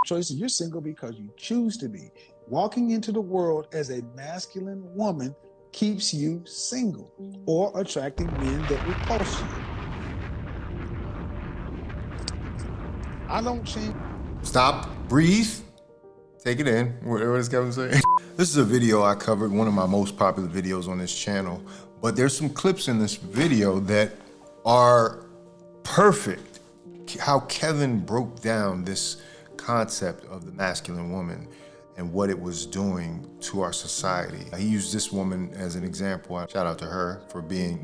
choice and you're single because you choose to be. Walking into the world as a masculine woman keeps you single or attracting men that repulse you. I don't change. Stop, breathe, take it in. What is Kevin saying? This is a video I covered, one of my most popular videos on this channel, but there's some clips in this video that are perfect. How Kevin broke down this concept of the masculine woman and what it was doing to our society. He used this woman as an example. Shout out to her for being,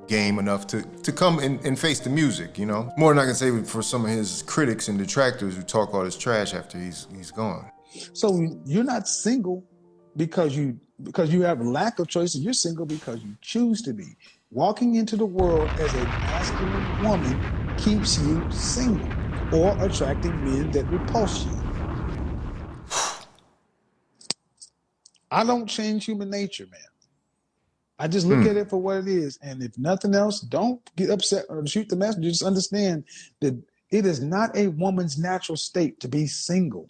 game enough to come and face the music, More than I can say for some of his critics and detractors who talk all this trash after he's gone. So you're not single because you have lack of choice, and you're single because you choose to be. Walking into the world as a masculine woman keeps you single or attracting men that repulse you. I don't change human nature, man. I just look at it for what it is. And if nothing else, don't get upset or shoot the messenger. Just understand that it is not a woman's natural state to be single.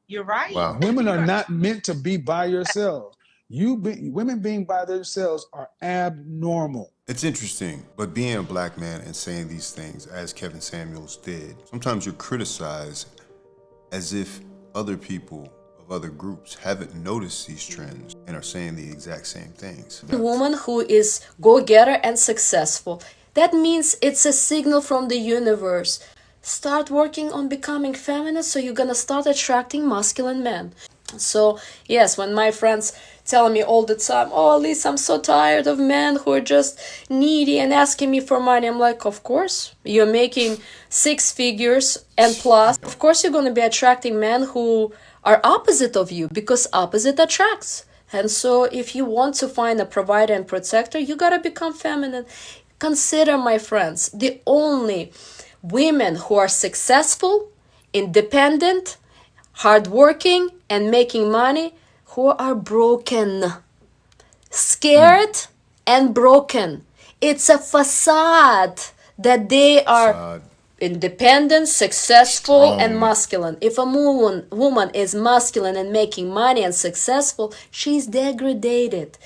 You're right. Wow. Women are not meant to be by yourselves. Women being by themselves are abnormal. It's interesting, but being a black man and saying these things, as Kevin Samuels did, sometimes you're criticized as if other people of other groups haven't noticed these trends and are saying the exact same things. A woman who is go-getter and successful. That means it's a signal from the universe. Start working on becoming feminine, so you're gonna start attracting masculine men. So yes, when my friends tell me all the time, oh Lisa, I'm so tired of men who are just needy and asking me for money, I'm like, of course, you're making 6 figures and plus. Of course you're gonna be attracting men who are opposite of you, because opposite attracts. And so if you want to find a provider and protector, you gotta become feminine. Consider, my friends, the only women who are successful, independent, hardworking, and making money, who are broken, scared and broken. It's a facade that they are independent, successful, strong, and masculine. If a woman is masculine and making money and successful, she's degraded.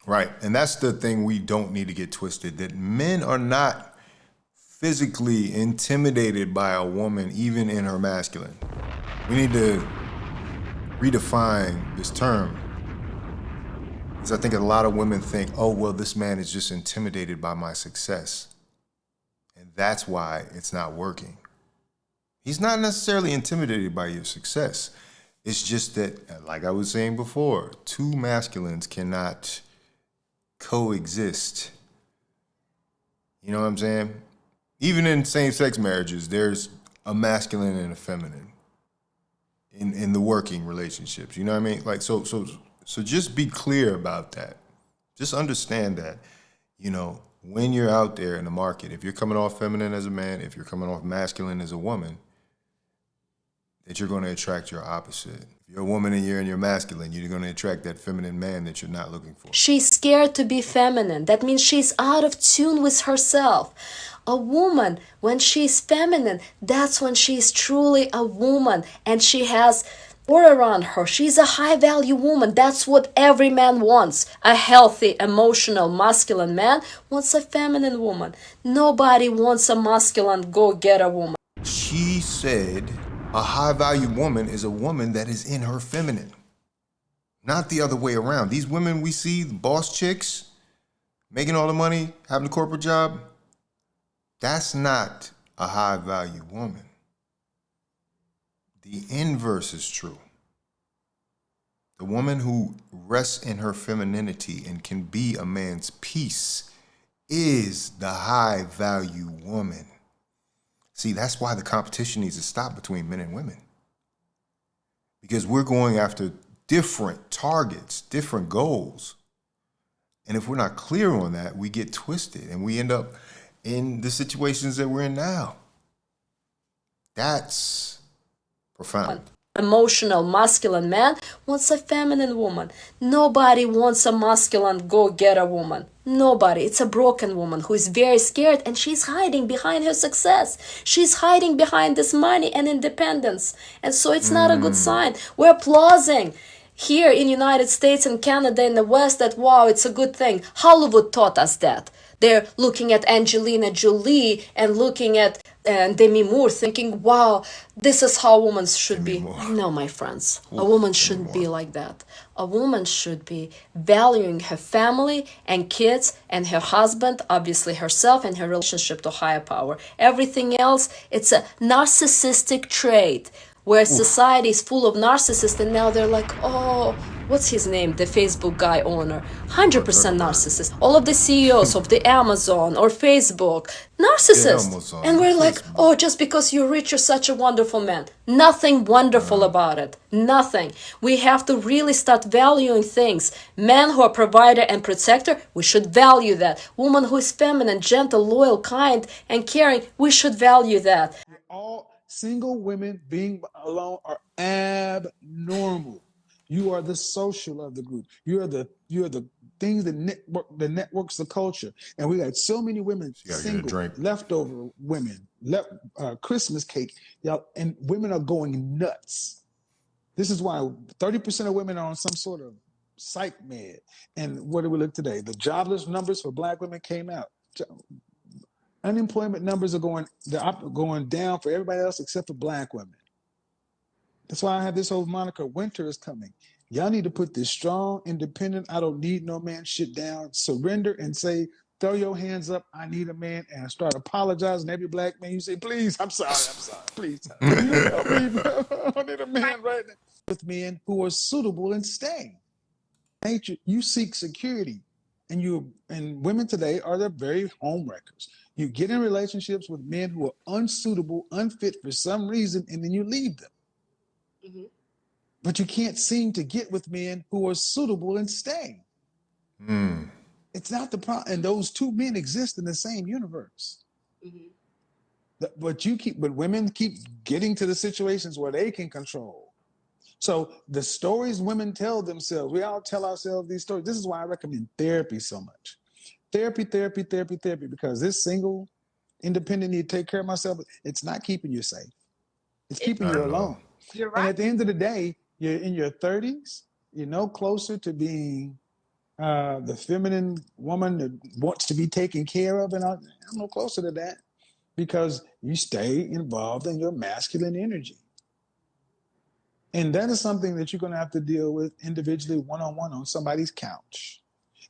Right, and that's the thing we don't need to get twisted, that men are not physically intimidated by a woman, even in her masculine. We need to redefine this term. Because I think a lot of women think, oh, well, this man is just intimidated by my success. And that's why it's not working. He's not necessarily intimidated by your success. It's just that, like I was saying before, two masculines cannot coexist. You know what I'm saying? Even in same-sex marriages, there's a masculine and a feminine in the working relationships. You know what I mean? Like, so just be clear about that. Just understand that, when you're out there in the market, if you're coming off feminine as a man, if you're coming off masculine as a woman, that you're going to attract your opposite. If you're a woman and you're in your masculine, you're going to attract that feminine man that you're not looking for. She's scared to be feminine. That means she's out of tune with herself. A woman, when she's feminine, that's when she's truly a woman and she has aura around her. She's a high-value woman. That's what every man wants. A healthy, emotional, masculine man wants a feminine woman. Nobody wants a masculine, go-getter woman. She said a high-value woman is a woman that is in her feminine, not the other way around. These women we see, the boss chicks, making all the money, having a corporate job, that's not a high-value woman. The inverse is true. The woman who rests in her femininity and can be a man's peace is the high-value woman. See, that's why the competition needs to stop between men and women. Because we're going after different targets, different goals. And if we're not clear on that, we get twisted and we end up in the situations that we're in now. That's profound. emotional masculine man wants a feminine woman. Nobody wants a masculine go-getter woman. Nobody. It's a broken woman who is very scared, and she's hiding behind her success. She's hiding behind this money and independence. And so it's not a good sign. We're applauding here in United States and Canada in the West that wow, it's a good thing. Hollywood taught us that. They're looking at Angelina Jolie and looking at Demi Moore, thinking, wow, this is how women should be. No, my friends, a woman shouldn't be like that. A woman should be valuing her family and kids and her husband, obviously herself, and her relationship to higher power. Everything else, it's a narcissistic trait where society is full of narcissists, and now they're like, oh, what's his name, the Facebook guy owner, 100% narcissist. All of the CEOs of the Amazon or Facebook, narcissist. And we're like, oh, just because you're rich, you're such a wonderful man. Nothing wonderful about it. Nothing. We have to really start valuing things. Men who are provider and protector, we should value that. Woman who is feminine, gentle, loyal, kind, and caring, we should value that. All single women being alone are abnormal. You are the social of the group. You are the things that networks the culture. And we got so many women single, leftover women, Christmas cake, y'all, and women are going nuts. This is why 30% of women are on some sort of psych med. And what do we look today? The jobless numbers for Black women came out. Unemployment numbers are going down for everybody else except for Black women. That's why I have this whole moniker, winter is coming. Y'all need to put this strong, independent, I don't need no man shit down, surrender and say, throw your hands up, I need a man, and start apologizing. Every Black man, you say, please, I'm sorry, please. I need a man right now. With men who are suitable and staying. Nature, you seek security. And women today are the very homewreckers. You get in relationships with men who are unsuitable, unfit for some reason, and then you leave them. Mm-hmm. But you can't seem to get with men who are suitable and stay. It's not the problem. And those two men exist in the same universe. Mm-hmm. But women keep getting to the situations where they can control. So the stories women tell themselves, we all tell ourselves these stories. This is why I recommend therapy so much. Therapy, because this single, independent need to take care of myself, it's not keeping you safe. It's keeping you alone. You're right. And at the end of the day, you're in your 30s, you're no closer to being the feminine woman that wants to be taken care of. And I'm no closer to that because you stay involved in your masculine energy. And that is something that you're going to have to deal with individually, one-on-one on somebody's couch.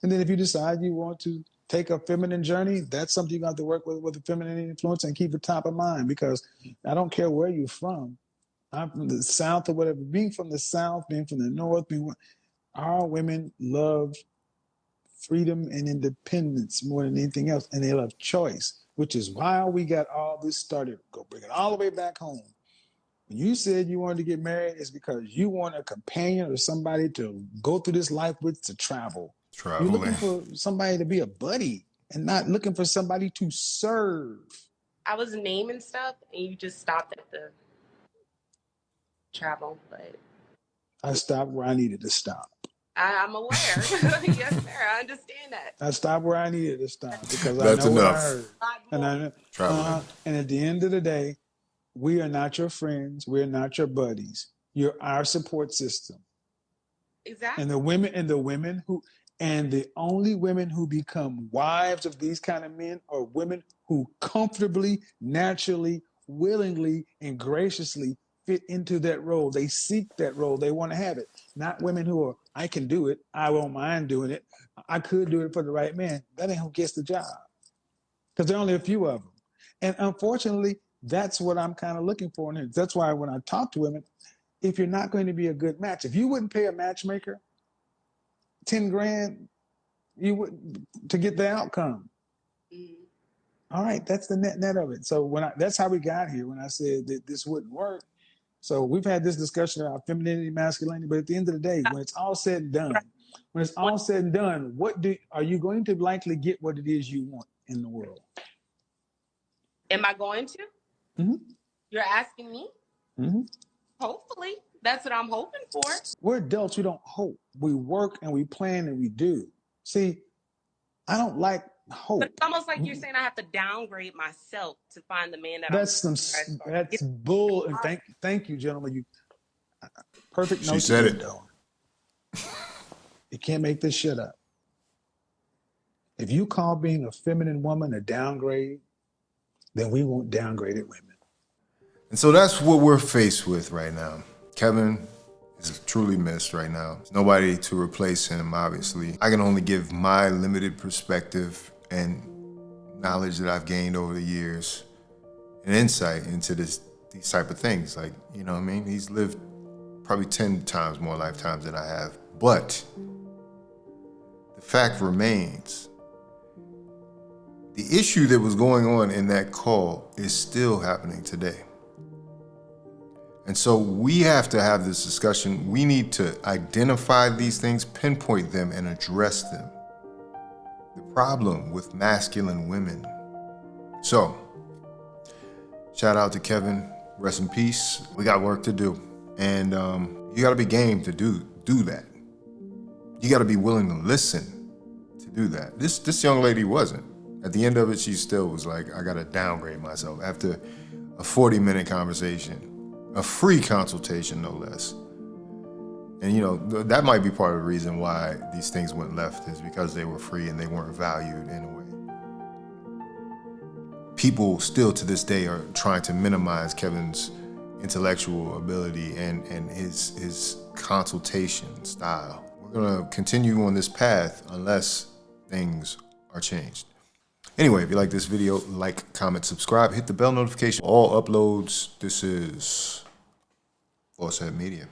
And then if you decide you want to take a feminine journey, that's something you have to work with a feminine influence and keep it top of mind, because I don't care where you're from. I'm from the South or whatever. Being from the South, being from the North, our women love freedom and independence more than anything else, and they love choice, which is why we got all this started. Go bring it all the way back home. When you said you wanted to get married, it's because you want a companion or somebody to go through this life with, to travel. You're looking for somebody to be a buddy and not looking for somebody to serve. I was naming stuff and you just stopped at the travel, but I stopped where I needed to stop. I'm aware. Yes, sir. I understand that. I stopped where I needed to stop because I know what I heard. And at the end of the day, we are not your friends. We're not your buddies. You're our support system. Exactly. And the only women who become wives of these kind of men are women who comfortably, naturally, willingly, and graciously fit into that role. They seek that role. They want to have it. Not women who are, I can do it. I won't mind doing it. I could do it for the right man. That ain't who gets the job. Because there are only a few of them. And unfortunately, that's what I'm kind of looking for. And that's why when I talk to women, if you're not going to be a good match, if you wouldn't pay a matchmaker 10 grand, you would to get the outcome. All right, that's the net of it. So that's how we got here when I said that this wouldn't work. So we've had this discussion about femininity, masculinity, but at the end of the day, when it's all said and done, are you going to likely get what it is you want in the world? Am I going to? Mm-hmm. You're asking me? Mm-hmm. Hopefully. That's what I'm hoping for. We're adults. We don't hope. We work and we plan and we do. See, I don't like But hope. it's almost like you're saying I have to downgrade myself to find the man that I'm That's some. looking for as far as That's bull. And thank you, gentlemen. You perfect She note to said end it. on. You can't make this shit up. If you call being a feminine woman a downgrade, then we want downgraded women. And so that's what we're faced with right now. Kevin is truly missed right now. There's nobody to replace him, obviously. I can only give my limited perspective and knowledge that I've gained over the years and insight into these type of things. Like, you know what I mean? He's lived probably 10 times more lifetimes than I have. But the fact remains, the issue that was going on in that call is still happening today. And so we have to have this discussion. We need to identify these things, pinpoint them, and address them. The problem with masculine women. So, shout out to Kevin. Rest in peace. We got work to do. And you gotta be game to do that. You gotta be willing to listen to do that. This young lady wasn't. At the end of it, she still was like, I gotta downgrade myself after a 40-minute conversation. A free consultation, no less. And you know, that might be part of the reason why these things went left, is because they were free and they weren't valued in a way. People still to this day are trying to minimize Kevin's intellectual ability and his consultation style. We're gonna continue on this path unless things are changed. Anyway, if you like this video, like, comment, subscribe, hit the bell notification. All uploads. This is Faucette Media.